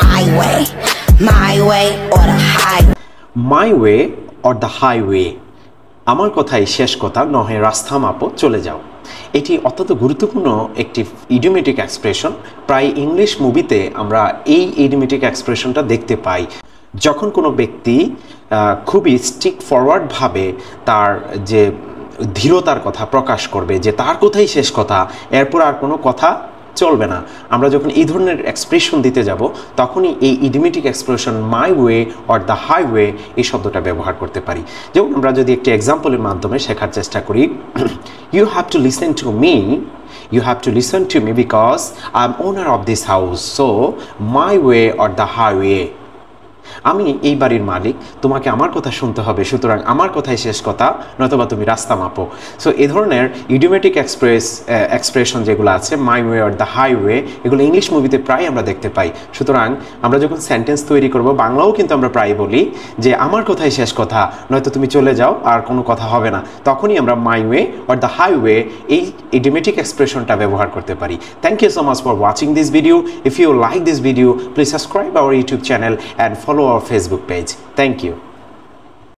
my way or the highway. My way or the highway. আমার কথাই শেষ কথা, নহে রাস্তা মাপো চলে যাও। এটি অত্যন্ত গুরুত্বপূর্ণ একটি ইডিওমেটিক এক্সপ্রেশন। প্রায় ইংলিশ মুভিতে আমরা এই ইডিওমেটিক এক্সপ্রেশনটা দেখতে পাই। যখন কোনো ব্যক্তি খুবই স্ট্রিক ফরওয়ার্ডভাবে তার যে ধীরতার কথা প্রকাশ করবে, যে তার কথাই শেষ কথা, এরপর আর কোনো কথা চলবে না, আমরা যখন এই ধরনের এক্সপ্রেশন দিতে যাব তখনই এই idiomatic expression my way or the highway এই শব্দটা ব্যবহার করতে পারি। যেমন আমরা যদি একটি এক্সাম্পলের মাধ্যমে শেখার চেষ্টা করি, you have to listen to me, you have to listen to me because I'm owner of this house, so my way or the highway. আমি এই বাড়ির মালিক, তোমাকে আমার কথা শুনতে হবে, সুতরাং আমার কথাই শেষ কথা, নয়তোবা তুমি রাস্তা মাপো। সো এই ধরনের ইডিওমেটিক এক্সপ্রেশন যেগুলো আছে, মাই ওয়ে অর দ্য হাইওয়ে, এগুলো ইংলিশ মুভিতে প্রায় আমরা দেখতে পাই। সুতরাং আমরা যখন সেন্টেন্স তৈরি করব, বাংলাও কিন্তু আমরা প্রায় বলি যে আমার কথাই শেষ কথা, নয়তো তুমি চলে যাও, আর কোনো কথা হবে না, তখনই আমরা my way or the highway এই ইডিওমেটিক এক্সপ্রেশনটা ব্যবহার করতে পারি। Thank you so much for watching this video. If you like this video, please subscribe our YouTube channel and follow our Facebook page. Thank you.